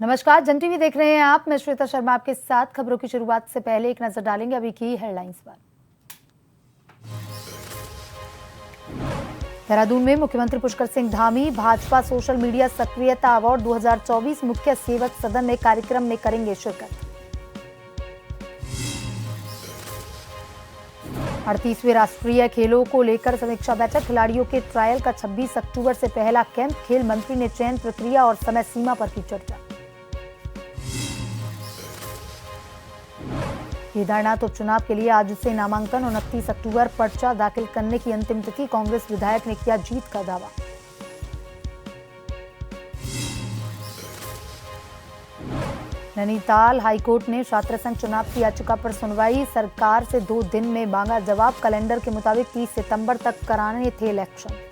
नमस्कार, जन टीवी देख रहे हैं आप। मैं श्वेता शर्मा आपके साथ। खबरों की शुरुआत से पहले एक नजर डालेंगे अभी की हेडलाइंस पर। देहरादून में मुख्यमंत्री पुष्कर सिंह धामी भाजपा सोशल मीडिया सक्रियता अवार्ड 2024 मुख्य सेवक सदन में कार्यक्रम में करेंगे शिरकत। 38वें राष्ट्रीय खेलों को लेकर समीक्षा बैठक। खिलाड़ियों के ट्रायल का 26 अक्टूबर से पहला कैंप। खेल मंत्री ने चयन प्रक्रिया और समय सीमा पर की चर्चा। केदारनाथ उपचुनाव के लिए आज से नामांकन। 29 अक्टूबर पर्चा दाखिल करने की अंतिम तिथि। कांग्रेस विधायक ने किया जीत का दावा। नैनीताल हाईकोर्ट ने छात्र संघ चुनाव की याचिका पर सुनवाई। सरकार से 2 दिन में मांगा जवाब। कैलेंडर के मुताबिक 30 सितंबर तक कराने थे इलेक्शन।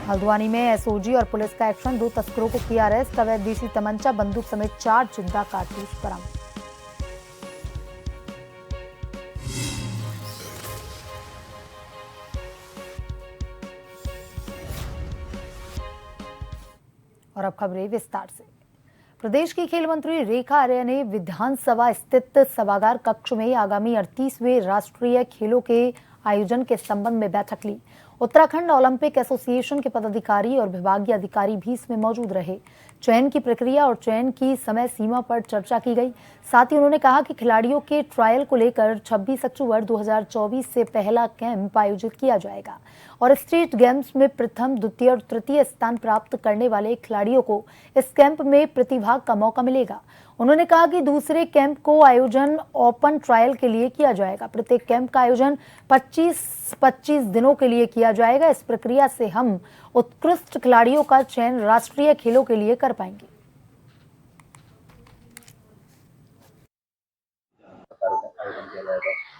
हल्द्वानी में एसओजी और पुलिस का एक्शन। 2 तस्करों को किया अरेस्ट। अवैध देशी तमंचा, बंदूक समेत 4 जिंदा कारतूस बरामद। और अब खबरें विस्तार से। प्रदेश की खेल मंत्री रेखा आर्या ने विधानसभा स्थित सभागार कक्ष में आगामी 38वें राष्ट्रीय खेलों के आयोजन के संबंध में बैठक ली। उत्तराखंड ओलंपिक एसोसिएशन के पदाधिकारी और विभागीय अधिकारी भी इसमें मौजूद रहे। चयन की प्रक्रिया और चयन की समय सीमा पर चर्चा की गई। साथ ही उन्होंने कहा कि खिलाड़ियों के ट्रायल को लेकर 26 अक्टूबर 2024 से पहला कैंप आयोजित किया जाएगा और स्टेट गेम्स में प्रथम, द्वितीय और तृतीय स्थान प्राप्त करने वाले खिलाड़ियों को इस कैंप में प्रतिभाग का मौका मिलेगा। उन्होंने कहा कि दूसरे कैंप को आयोजन ओपन ट्रायल के लिए किया जाएगा। प्रत्येक कैंप का आयोजन 25 दिनों के लिए किया जाएगा। इस प्रक्रिया से हम उत्कृष्ट खिलाड़ियों का चयन राष्ट्रीय खेलों के लिए कर पाएंगे।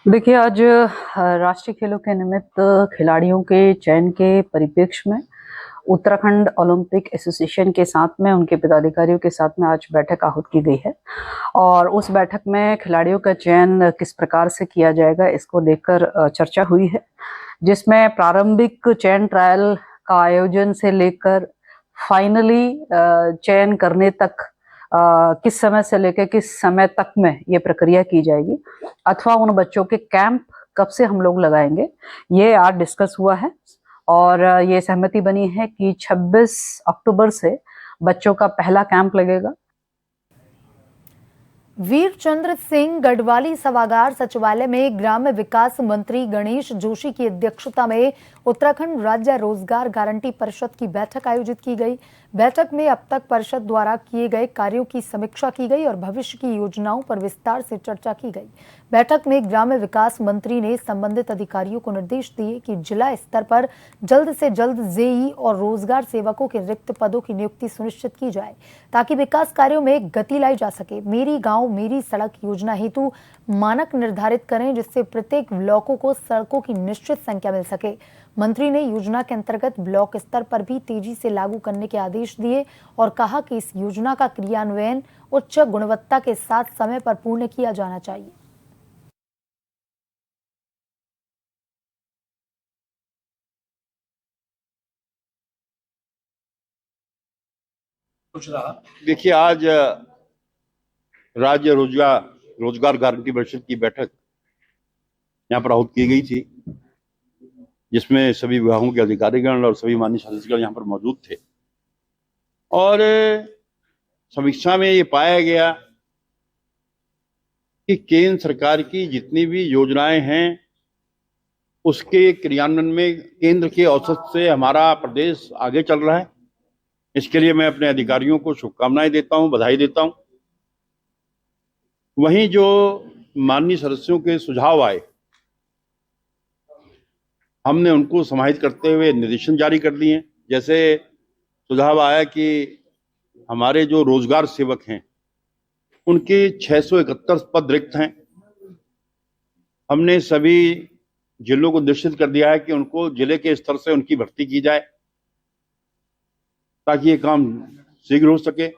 देखिए, आज राष्ट्रीय खेलों के निमित्त खिलाड़ियों के चयन के परिप्रेक्ष्य में उत्तराखंड ओलंपिक एसोसिएशन के साथ में, उनके पदाधिकारियों के साथ में आज बैठक आहूत की गई है और उस बैठक में खिलाड़ियों का चयन किस प्रकार से किया जाएगा इसको लेकर चर्चा हुई है, जिसमें प्रारंभिक चयन ट्रायल का आयोजन से लेकर फाइनली चयन करने तक किस समय से लेकर किस समय तक में ये प्रक्रिया की जाएगी अथवा उन बच्चों के कैंप कब से हम लोग लगाएंगे, ये आज डिस्कस हुआ है और ये सहमति बनी है कि 26 अक्टूबर से बच्चों का पहला कैंप लगेगा। वीर चंद्र सिंह गढ़वाली सभागार सचिवालय में ग्राम्य विकास मंत्री गणेश जोशी की अध्यक्षता में उत्तराखंड राज्य रोजगार गारंटी परिषद की बैठक आयोजित की गई। बैठक में अब तक परिषद द्वारा किए गए कार्यों की समीक्षा की गई और भविष्य की योजनाओं पर विस्तार से चर्चा की गई। बैठक में ग्राम्य विकास मंत्री ने संबंधित अधिकारियों को निर्देश दिए कि जिला स्तर पर जल्द से जल्द जेई और रोजगार सेवकों के रिक्त पदों की नियुक्ति सुनिश्चित की जाए ताकि विकास कार्यों में गति लाई जा सके। मेरी गांव मेरी सड़क योजना हेतु मानक निर्धारित करें जिससे प्रत्येक ब्लॉकों को सड़कों की निश्चित संख्या मिल सके। मंत्री ने योजना के अंतर्गत ब्लॉक स्तर पर भी तेजी से लागू करने के आदेश दिए और कहा कि इस योजना का क्रियान्वयन उच्च गुणवत्ता के साथ समय पर पूर्ण किया जाना चाहिए। देखिए, आज राज्य रोजगार गारंटी परिषद की बैठक यहाँ पर आहूत की गई थी, जिसमें सभी विभागों के अधिकारीगण और सभी माननीय सदस्यगण यहाँ पर मौजूद थे और समीक्षा में ये पाया गया कि केंद्र सरकार की जितनी भी योजनाएं हैं उसके क्रियान्वयन में केंद्र के औसत से हमारा प्रदेश आगे चल रहा है। इसके लिए मैं अपने अधिकारियों को शुभकामनाएं देता हूं, बधाई देता हूं। वहीं जो माननीय सदस्यों के सुझाव आए, हमने उनको समाहित करते हुए निर्देशन जारी कर दिए। जैसे सुझाव आया कि हमारे जो रोजगार सेवक हैं उनके 671 पद रिक्त हैं। हमने सभी जिलों को निश्चित कर दिया है कि उनको जिले के स्तर से उनकी भर्ती की जाए ताकि ये काम शीघ्र हो सके।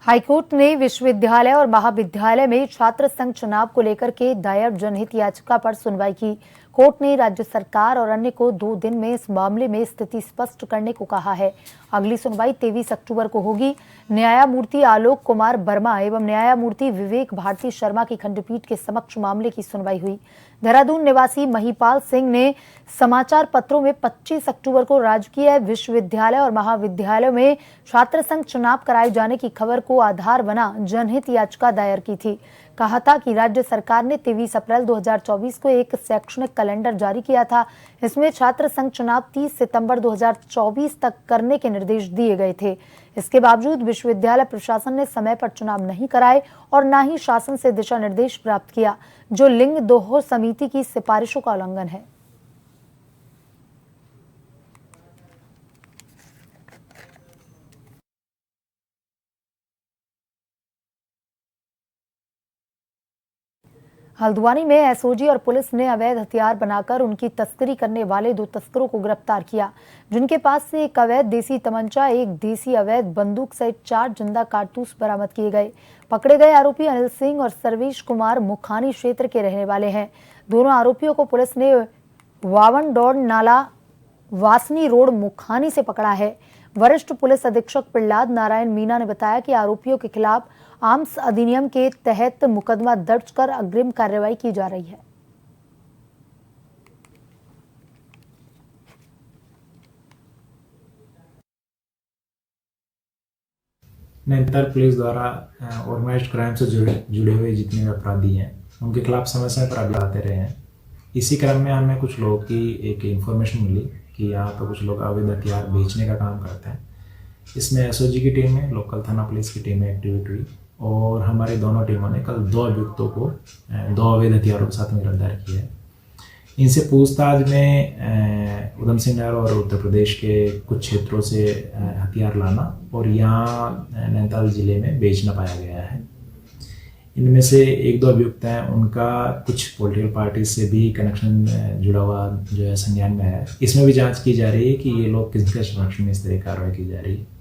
हाईकोर्ट ने विश्वविद्यालय और महाविद्यालय में छात्र संघ चुनाव को लेकर के दायर जनहित याचिका पर सुनवाई की। कोर्ट ने राज्य सरकार और अन्य को 2 दिन में इस मामले में स्थिति स्पष्ट करने को कहा है। अगली सुनवाई 23 अक्टूबर को होगी। न्यायमूर्ति आलोक कुमार वर्मा एवं न्यायमूर्ति विवेक भारती शर्मा की खंडपीठ के समक्ष मामले की सुनवाई हुई। देहरादून निवासी महिपाल सिंह ने समाचार पत्रों में 25 अक्टूबर को राजकीय विश्वविद्यालय और महाविद्यालयों में छात्र संघ चुनाव कराए जाने की खबर को आधार बना जनहित याचिका दायर की थी। कहा था कि राज्य सरकार ने 23 अप्रैल 2024 को एक शैक्षणिक कैलेंडर जारी किया था। इसमें छात्र संघ चुनाव 30 सितंबर 2024 तक करने के निर्देश दिए गए थे। इसके बावजूद विश्वविद्यालय प्रशासन ने समय पर चुनाव नहीं कराए और न ही शासन से दिशा निर्देश प्राप्त किया, जो लिंग दोह समिति की सिफारिशों का उल्लंघन है। हल्द्वानी में एसओजी और पुलिस ने अवैध हथियार बनाकर उनकी तस्करी करने वाले 2 तस्करों को गिरफ्तार किया, जिनके पास से एक अवैध देसी तमंचा, एक देसी अवैध बंदूक सहित 4 जिंदा कारतूस बरामद किए गए। पकड़े गए आरोपी अनिल सिंह और सर्वेश कुमार मुखानी क्षेत्र के रहने वाले हैं। दोनों आरोपियों को पुलिस ने वावन डोर नाला वासनी रोड मुखानी से पकड़ा है। वरिष्ठ पुलिस अधीक्षक प्रहलाद नारायण मीना ने बताया कि आरोपियों के खिलाफ आर्म्स अधिनियम के तहत मुकदमा दर्ज कर अग्रिम कार्रवाई की जा रही है। नैनीताल पुलिस द्वारा ऑर्गेनाइज्ड क्राइम से जुड़े हुए जितने भी अपराधी हैं उनके खिलाफ समय समय पर अभियान आते रहे हैं। इसी क्रम में हमें कुछ लोगों की एक इन्फॉर्मेशन मिली कि यहाँ पर कुछ लोग अवैध हथियार बेचने का काम करते हैं। इसमें एसओजी की टीम में, लोकल थाना पुलिस की टीम में एक्टिवेट हुई और हमारी दोनों टीमों ने कल 2 अभियुक्तों को 2 अवैध हथियारों के साथ में गिरफ्तार किया है। इनसे पूछताछ में उधम सिंह नगर और उत्तर प्रदेश के कुछ क्षेत्रों से हथियार लाना और यहाँ नैनीताल जिले में बेचना पाया गया है। इनमें से 1-2 अभियुक्त हैं, उनका कुछ पॉलिटिकल पार्टी से भी कनेक्शन जुड़ा हुआ जो है संज्ञान में है। इसमें भी जांच की जा रही है कि ये लोग किसके संरक्षण में इस तरह कार्रवाई की जा रही है।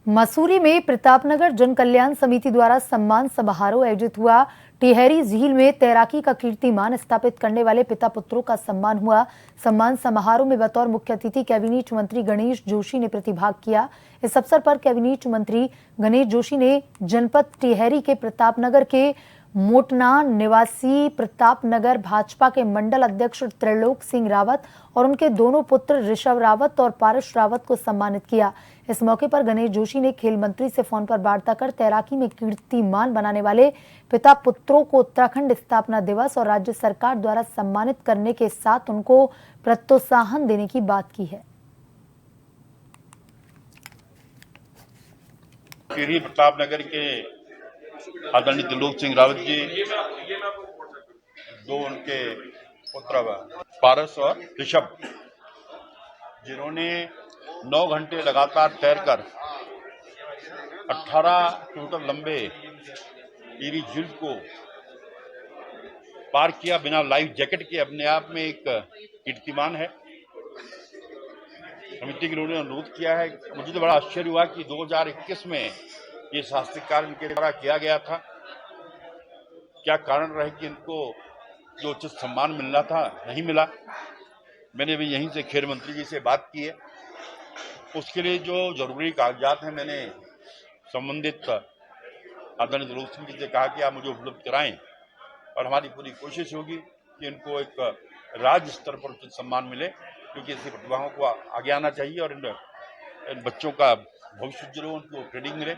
मसूरी में प्रतापनगर जन कल्याण समिति द्वारा सम्मान समारोह आयोजित हुआ। टिहरी झील में तैराकी का कीर्तिमान स्थापित करने वाले पिता पुत्रों का सम्मान हुआ। सम्मान समारोह में बतौर मुख्य अतिथि कैबिनेट मंत्री गणेश जोशी ने प्रतिभाग किया। इस अवसर पर कैबिनेट मंत्री गणेश जोशी ने जनपद टिहरी के प्रतापनगर के मोटना निवासी प्रतापनगर भाजपा के मंडल अध्यक्ष त्रिलोक सिंह रावत और उनके दोनों पुत्र ऋषभ रावत और पारस रावत को सम्मानित किया। इस मौके पर गणेश जोशी ने खेल मंत्री से फोन पर वार्ता कर तैराकी में कीर्तिमान बनाने वाले पिता पुत्रों को उत्तराखंड स्थापना दिवस और राज्य सरकार द्वारा सम्मानित करने के साथ उनको प्रोत्साहन देने की बात की है। प्रतापनगर के आदरणीय त्रिलोक सिंह रावत जी, 2 उनके पुत्र पारस और ऋषभ, जिन्होंने 9 घंटे लगातार तैरकर 18 किलोमीटर लंबे टिहरी झील को पार किया बिना लाइफ जैकेट के, अपने आप में एक कीर्तिमान है। समिति के लोगों ने अनुरोध किया है। मुझे तो बड़ा आश्चर्य हुआ कि 2021 में ये शास्त्रीय कार्य इनके द्वारा किया गया था। क्या कारण रहे कि इनको जो उचित सम्मान मिलना था नहीं मिला। मैंने भी यहीं से खेल मंत्री जी से बात की है। उसके लिए जो जरूरी कागजात हैं मैंने संबंधित आदरणीय त्रिलोक सिंह जी से कहा कि आप मुझे उपलब्ध कराएं और हमारी पूरी कोशिश होगी कि इनको एक राज्य स्तर पर उचित सम्मान मिले, क्योंकि ऐसी प्रतिभाओं को आगे आना चाहिए और इन बच्चों का भविष्य उज्जवल हो, उनको ट्रेनिंग मिले।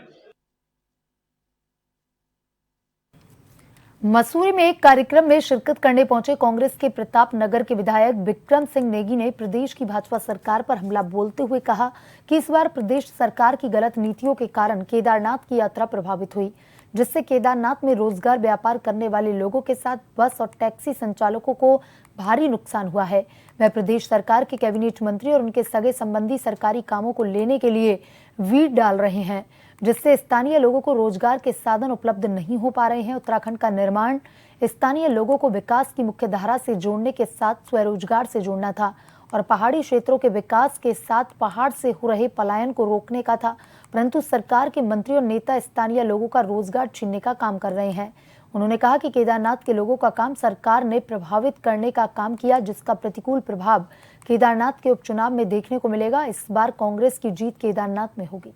मसूरी में एक कार्यक्रम में शिरकत करने पहुंचे कांग्रेस के प्रतापनगर के विधायक विक्रम सिंह नेगी ने प्रदेश की भाजपा सरकार पर हमला बोलते हुए कहा कि इस बार प्रदेश सरकार की गलत नीतियों के कारण केदारनाथ की यात्रा प्रभावित हुई। जिससे केदारनाथ में रोजगार व्यापार करने वाले लोगों के साथ बस और टैक्सी संचालकों को भारी नुकसान हुआ है। वह प्रदेश सरकार के कैबिनेट मंत्री और उनके सगे संबंधी सरकारी कामों को लेने के लिए वीट डाल रहे हैं, जिससे स्थानीय लोगों को रोजगार के साधन उपलब्ध नहीं हो पा रहे हैं। उत्तराखंड का निर्माण स्थानीय लोगों को विकास की मुख्य धारा से जोड़ने के साथ स्वरोजगार से जोड़ना था और पहाड़ी क्षेत्रों के विकास के साथ पहाड़ से हो रहे पलायन को रोकने का था, परंतु सरकार के मंत्री और नेता स्थानीय लोगों का रोजगार छीनने का काम कर रहे हैं। उन्होंने कहा कि केदारनाथ के लोगों का काम सरकार ने प्रभावित करने का काम किया, जिसका प्रतिकूल प्रभाव केदारनाथ के उपचुनाव में देखने को मिलेगा। इस बार कांग्रेस की जीत केदारनाथ में होगी।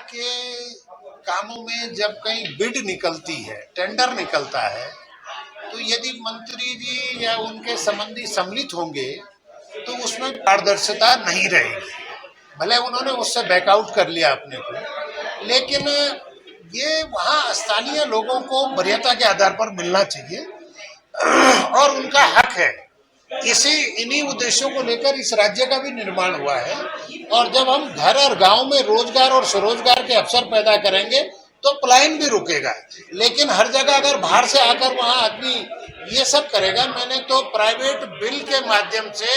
के कामों में जब कहीं बिड निकलती है, टेंडर निकलता है, तो यदि मंत्री जी या उनके संबंधी सम्मिलित होंगे तो उसमें पारदर्शिता नहीं रहेगी। भले उन्होंने उससे बैकआउट कर लिया अपने को, लेकिन ये वहाँ स्थानीय लोगों को वरीयता के आधार पर मिलना चाहिए और उनका हक है। इन्हीं उद्देश्यों को लेकर इस राज्य का भी निर्माण हुआ है और जब हम घर और गांव में रोजगार और स्वरोजगार के अवसर पैदा करेंगे तो पलायन भी रुकेगा। लेकिन हर जगह अगर बाहर से आकर वहां आदमी ये सब करेगा, मैंने तो प्राइवेट बिल के माध्यम से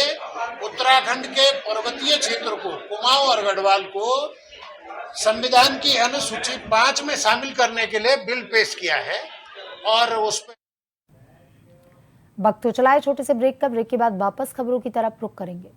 उत्तराखंड के पर्वतीय क्षेत्र को, कुमाऊं और गढ़वाल को संविधान की अनुसूची 5 में शामिल करने के लिए बिल पेश किया है और उस पर वक्त तो चलाए छोटे से ब्रेक का। ब्रेक के बाद वापस खबरों की तरफ रुख करेंगे।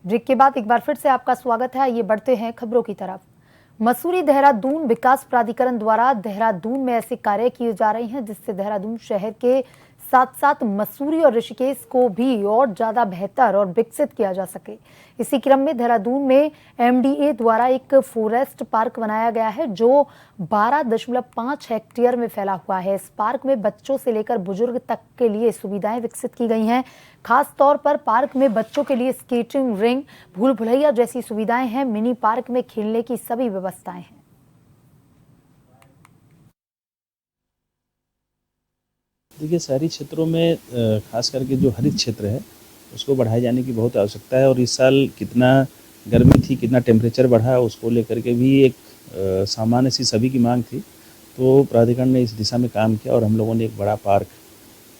ब्रेक के बाद एक बार फिर से आपका स्वागत है। आइए बढ़ते हैं खबरों की तरफ। मसूरी देहरादून विकास प्राधिकरण द्वारा देहरादून में ऐसे कार्य किए जा रहे हैं जिससे देहरादून शहर के साथ साथ मसूरी और ऋषिकेश को भी और ज्यादा बेहतर और विकसित किया जा सके। इसी क्रम में देहरादून में एमडीए द्वारा एक फॉरेस्ट पार्क बनाया गया है जो 12.5 हेक्टेयर में फैला हुआ है। इस पार्क में बच्चों से लेकर बुजुर्ग तक के लिए सुविधाएं विकसित की गई हैं। खास तौर पर पार्क में बच्चों के लिए स्केटिंग रिंग, भूल भुलैया जैसी सुविधाएं हैं। मिनी पार्क में खेलने की सभी व्यवस्थाएं हैं। देखिए, शहरी क्षेत्रों में खास करके जो हरित क्षेत्र है उसको बढ़ाए जाने की बहुत आवश्यकता है और इस साल कितना गर्मी थी, कितना टेम्परेचर बढ़ा, उसको लेकर के भी एक सामान्य सी सभी की मांग थी। तो प्राधिकरण ने इस दिशा में काम किया और हम लोगों ने एक बड़ा पार्क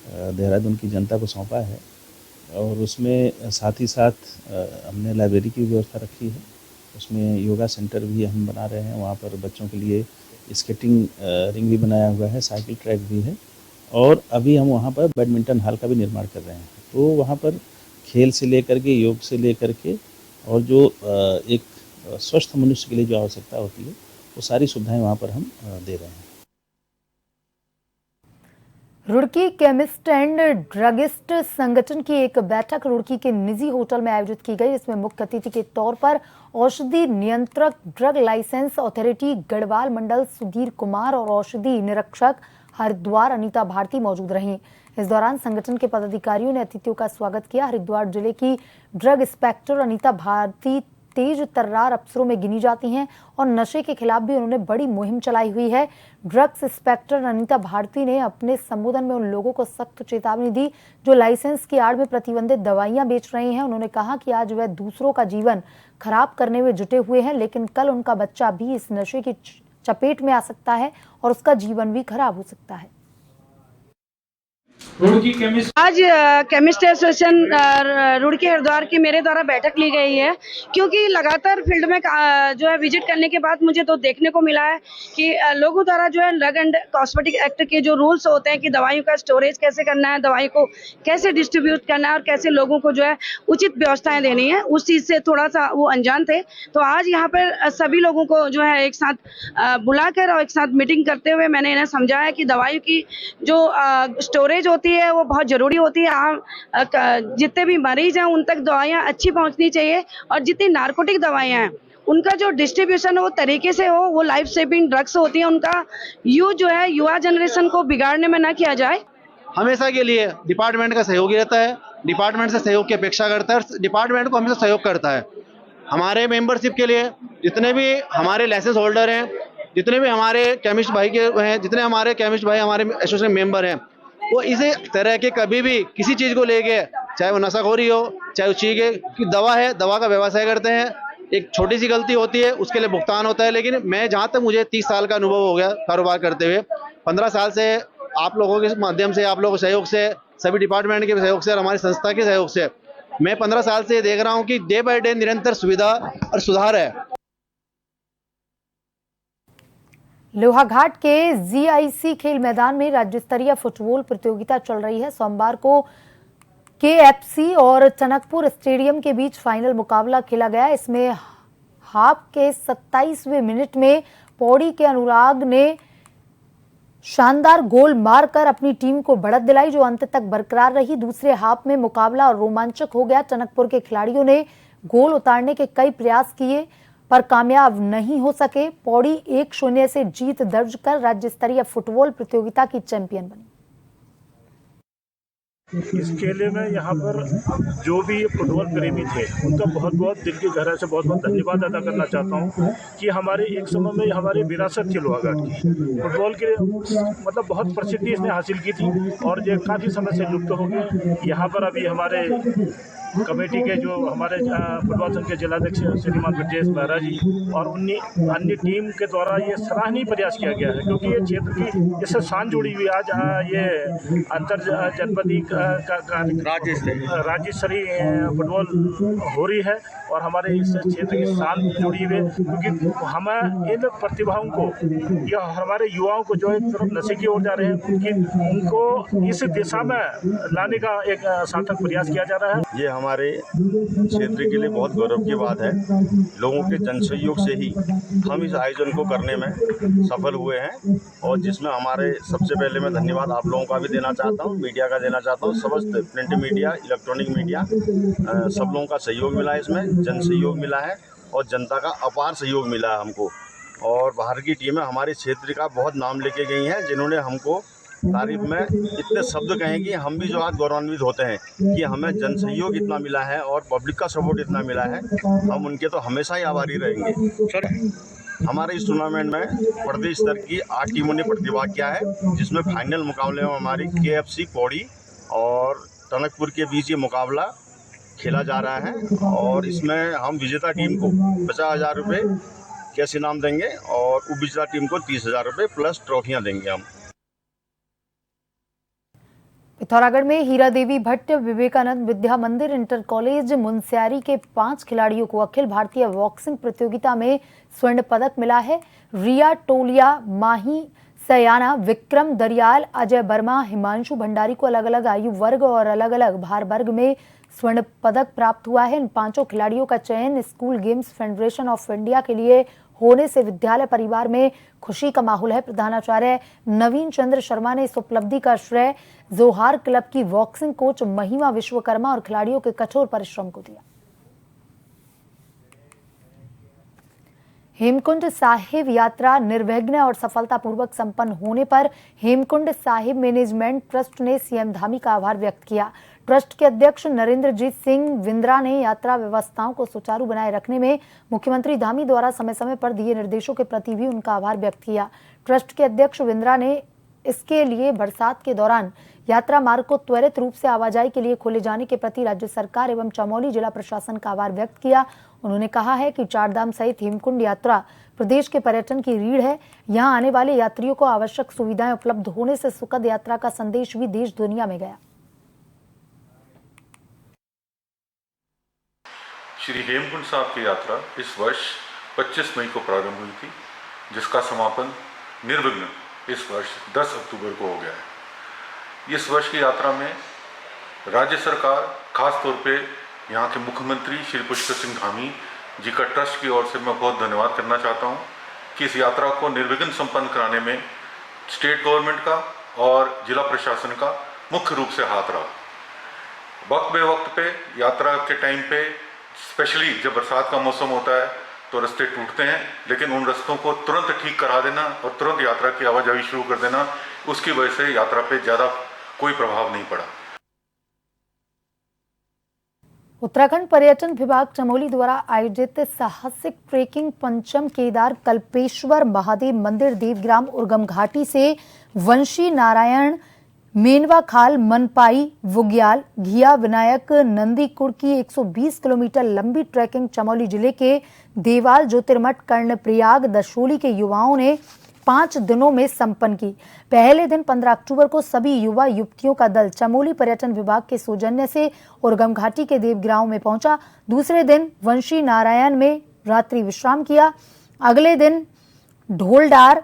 देहरादून की जनता को सौंपा है और उसमें साथ ही साथ हमने लाइब्रेरी की व्यवस्था रखी है। उसमें योगा सेंटर भी हम बना रहे हैं, वहाँ पर बच्चों के लिए स्केटिंग रिंग भी बनाया हुआ है, साइकिल ट्रैक भी है और अभी हम वहाँ पर बैडमिंटन हॉल का भी निर्माण कर रहे हैं। तो वहाँ पर खेल से लेकर के, योग से लेकर के और जो एक स्वस्थ मनुष्य के लिए जो आवश्यकता होती है वो सारी सुविधाएं वहाँ पर हम दे रहे हैं। रुड़की केमिस्ट एंड ड्रगिस्ट संगठन की एक बैठक रुड़की के निजी होटल में आयोजित की गई। इसमें मुख्य अतिथि के तौर पर औषधि नियंत्रक ड्रग लाइसेंस अथॉरिटी गढ़वाल मंडल सुधीर कुमार और औषधि निरीक्षक हरिद्वार अनीता भारती मौजूद रहीं। इस दौरान संगठन के पदाधिकारियों ने अतिथियों का स्वागत किया। हरिद्वार जिले की ड्रग इंस्पेक्टर अनीता भारती तेज तर्रार अफसरों में गिनी जाती हैं और नशे के खिलाफ भी उन्होंने बड़ी मुहिम चलाई हुई है। ड्रग्स इंस्पेक्टर अनीता भारती ने अपने संबोधन में उन लोगों को सख्त चेतावनी दी जो लाइसेंस की आड़ में प्रतिबंधित दवाइयां बेच रहे हैं। उन्होंने कहा कि आज वह दूसरों का जीवन खराब करने में जुटे हुए हैं, लेकिन कल उनका बच्चा भी इस नशे की चपेट में आ सकता है और उसका जीवन भी खराब हो सकता है। आज केमिस्ट्री एसोसिएशन रुड़की हरिद्वार की मेरे द्वारा बैठक ली गई है, क्योंकि लगातार फील्ड में जो है विजिट करने के बाद मुझे तो देखने को मिला है कि लोगों द्वारा जो है ड्रग एंड कॉस्मेटिक एक्ट के जो रूल्स होते हैं कि दवाइयों का स्टोरेज कैसे करना है, दवाई को कैसे डिस्ट्रीब्यूट करना है और कैसे लोगों को जो है उचित व्यवस्थाएं देनी है, उस चीज़ से थोड़ा सा वो अनजान थे। तो आज यहाँ पर सभी लोगों को जो है एक साथ बुलाकर और एक साथ मीटिंग करते हुए मैंने इन्हें समझाया कि दवाई की जो स्टोरेज होती है वो बहुत ज़रूरी होती है। जितने भी मरीज हैं उन तक दवाइयाँ अच्छी पहुँचनी चाहिए और जितनी नार्कोटिक दवाइयाँ हैं उनका जो डिस्ट्रीब्यूशन वो तरीके से हो, वो लाइफ सेविंग ड्रग्स होती हैं, उनका यूज जो है युवा जनरेशन को बिगाड़ने में ना किया जाए। हमेशा के लिए डिपार्टमेंट का सहयोगी रहता है, डिपार्टमेंट से सहयोग की अपेक्षा करता है और डिपार्टमेंट को हमेशा सहयोग करता है। हमारे मेंबरशिप के लिए जितने भी हमारे लाइसेंस होल्डर हैं, जितने भी हमारे केमिस्ट भाई के हैं, जितने हमारे केमिस्ट भाई हमारे एसोसिएशन मेंबर हैं, वो इसी तरह के कभी भी किसी चीज़ को लेके, चाहे वो नशाखोरी हो, चाहे उस चीज़ की दवा है, दवा का व्यवसाय करते हैं, एक छोटी सी गलती होती है उसके लिए भुगतान होता है। लेकिन मैं जहाँ तक मुझे 30 साल का अनुभव हो गया कारोबार करते हुए, 15 साल से आप लोगों के माध्यम से, आप लोगों के सहयोग से, सभी डिपार्टमेंट के सहयोग से और हमारी संस्था के सहयोग से मैं 15 साल से देख रहा हूँ कि डे बाय डे निरंतर सुविधा और सुधार है। लोहाघाट के जीआईसी खेल मैदान में राज्य स्तरीय फुटबॉल प्रतियोगिता चल रही है। सोमवार को केएफसी और टनकपुर स्टेडियम के बीच फाइनल मुकाबला खेला गया। इसमें हाफ के 27वें मिनट में पौड़ी के अनुराग ने शानदार गोल मारकर अपनी टीम को बढ़त दिलाई, जो अंत तक बरकरार रही। दूसरे हाफ में मुकाबला और रोमांचक हो गया। टनकपुर के खिलाड़ियों ने गोल उतारने के कई प्रयास किए पर कामयाब नहीं हो सके। पौड़ी 1-0 से जीत दर्ज कर राज्य स्तरीय फुटबॉल प्रतियोगिता की चैंपियन बनी। इस खेले में यहाँ पर जो भी फुटबॉल प्रेमी थे उनका बहुत बहुत दिल की गहराई से बहुत बहुत धन्यवाद अदा करना चाहता हूँ कि हमारे एक समय में हमारी विरासत थी लोहाघाट की फुटबॉल के, मतलब बहुत प्रसिद्धि इसने हासिल की थी और ये काफ़ी समय से लुप्त हो गए। यहाँ पर अभी हमारे कमेटी के जो हमारे फुटबॉल संघ के जिलाध्यक्ष श्रीमान ब्रजेश महरा जी और अन्य टीम के द्वारा ये सराहनीय प्रयास किया गया है, क्योंकि ये क्षेत्र की इससे शान जुड़ी हुई आज ये अंतर जनपदीय राज्य स्तरीय फुटबॉल हो रही है और हमारे इस क्षेत्र की शान जुड़ी हुई है, क्योंकि हमें इन प्रतिभाओं को या हमारे युवाओं को जो एक तरफ नशे की ओर जा रहे हैं उनको इस दिशा में लाने का एक सार्थक प्रयास किया जा रहा है। ये हमारे क्षेत्र के लिए बहुत गौरव की बात है। लोगों के जनसहयोग से ही हम इस आयोजन को करने में सफल हुए हैं और जिसमें हमारे सबसे पहले मैं धन्यवाद आप लोगों का भी देना चाहता हूं, मीडिया का देना चाहता हूं। समस्त प्रिंट मीडिया, इलेक्ट्रॉनिक मीडिया, सब लोगों का सहयोग मिला है, इसमें जन सहयोग मिला है और जनता का अपार सहयोग मिला है हमको। और बाहर की टीमें हमारे क्षेत्र का बहुत नाम लेके गई हैं, जिन्होंने हमको तारीफ में इतने शब्द कहें कि हम भी जो आज गौरवान्वित होते हैं कि हमें जन सहयोग इतना मिला है और पब्लिक का सपोर्ट इतना मिला है, हम उनके तो हमेशा ही आभारी रहेंगे। सर, हमारे इस टूर्नामेंट में प्रदेश स्तर की 8 टीमों ने प्रतिभाग किया है, जिसमें फाइनल मुकाबले में हमारी केएफसी पौड़ी और टनकपुर के बीच ये मुकाबला खेला जा रहा है और इसमें हम विजेता टीम को 50,000 रुपये कैश इनाम देंगे और उपविजेता टीम को 30,000 रुपये प्लस ट्रॉफियाँ देंगे हम। पिथौरागढ़ में हीरा देवी भट्ट विवेकानंद विद्या मंदिर इंटर कॉलेज मुनस्यारी के 5 खिलाड़ियों को अखिल भारतीय बॉक्सिंग प्रतियोगिता में स्वर्ण पदक मिला है। रिया टोलिया, माही सयाना, विक्रम दरियाल, अजय वर्मा, हिमांशु भंडारी को अलग अलग आयु वर्ग और अलग अलग भार वर्ग में स्वर्ण पदक प्राप्त हुआ है। इन 5 खिलाड़ियों का चयन school games federation of India के लिए होने से विद्यालय परिवार में खुशी का माहौल है। प्रधानाचार्य नवीन चंद्र शर्मा ने इस उपलब्धि का श्रेय जोहार क्लब की बॉक्सिंग कोच महिमा विश्वकर्मा और खिलाड़ियों के कठोर परिश्रम को दिया। हेमकुंड साहिब यात्रा निर्विघ्न और सफलतापूर्वक संपन्न होने पर हेमकुंड साहिब मैनेजमेंट ट्रस्ट ने सीएम धामी का आभार व्यक्त किया। ट्रस्ट के अध्यक्ष नरेंद्रजीत सिंह विंद्रा ने यात्रा व्यवस्थाओं को सुचारू बनाए रखने में मुख्यमंत्री धामी द्वारा समय समय पर दिए निर्देशों के प्रति भी उनका आभार व्यक्त किया। ट्रस्ट के अध्यक्ष विंद्रा ने इसके लिए बरसात के दौरान यात्रा मार्ग को त्वरित रूप से आवाजाही के लिए खोले जाने के प्रति राज्य सरकार एवं चमोली जिला प्रशासन का आभार व्यक्त किया। उन्होंने कहा है कि चारधाम सहित हेमकुंड यात्रा प्रदेश के पर्यटन की रीढ़ है। यहां आने वाले यात्रियों को आवश्यक सुविधाएं उपलब्ध होने से सुखद यात्रा का संदेश भी देश दुनिया में गया। श्री हेमकुंड साहब की यात्रा इस वर्ष 25 मई को प्रारंभ हुई थी, जिसका समापन निर्विघ्न इस वर्ष 10 अक्टूबर को हो गया है। इस वर्ष की यात्रा में राज्य सरकार, खास तौर पे यहाँ के मुख्यमंत्री श्री पुष्कर सिंह धामी जी का ट्रस्ट की ओर से मैं बहुत धन्यवाद करना चाहता हूँ कि इस यात्रा को निर्विघ्न संपन्न कराने में स्टेट गवर्नमेंट का और जिला प्रशासन का मुख्य रूप से हाथ रहा। वक्त बे वक्त पे यात्रा के टाइम पे, स्पेशली जब बरसात का मौसम होता है तो रास्ते टूटते हैं, लेकिन उन रास्तों को तुरंत ठीक करा देना और तुरंत यात्रा की आवाजाही शुरू कर देना, उसकी वजह से यात्रा पे ज़्यादा कोई प्रभाव नहीं पड़ा। उत्तराखंड पर्यटन विभाग चमोली द्वारा आयोजित साहसिक ट्रेकिंग पंचम केदार कल्पेश्वर महादेव मंदिर देवग्राम उर्गम घाटी से वंशी नारायण मेनवा खाल मनपाई वुग्याल घिया विनायक नंदीकुड़ की 120 किलोमीटर लंबी ट्रैकिंग चमोली जिले के देवाल ज्योतिर्मठ कर्णप्रयाग दशोली के युवाओं ने 5 दिनों में संपन्न की। पहले दिन 15 अक्टूबर को सभी युवा युवतियों का दल चमोली पर्यटन विभाग के सौजन्य से उर्गम घाटी के देवग्राम में पहुंचा। दूसरे दिन वंशी नारायण में रात्रि विश्राम किया। अगले दिन ढोलडार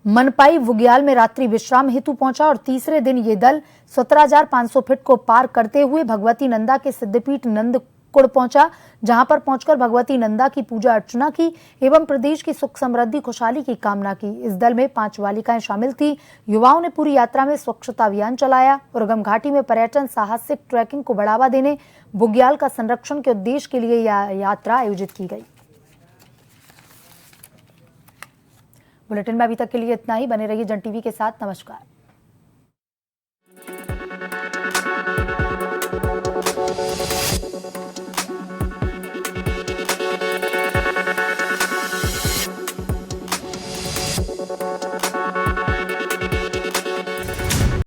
मनपाई वुग्याल में रात्रि विश्राम हेतु पहुंचा और तीसरे दिन ये दल 17,500 फीट को पार करते हुए भगवती नंदा के सिद्धपीठ नंदकुड़ पहुंचा, जहां पर पहुंचकर भगवती नंदा की पूजा अर्चना की एवं प्रदेश की सुख समृद्धि खुशहाली की कामना की। इस दल में 5 बालिकाएं शामिल थी। युवाओं ने पूरी यात्रा में स्वच्छता अभियान चलाया। उर्गम घाटी में पर्यटन साहसिक ट्रैकिंग को बढ़ावा देने बुग्याल का संरक्षण के उद्देश्य के लिए यह यात्रा आयोजित की गई। बुलेटिन में अभी तक के लिए इतना ही। बने रहिए जन टीवी के साथ। नमस्कार।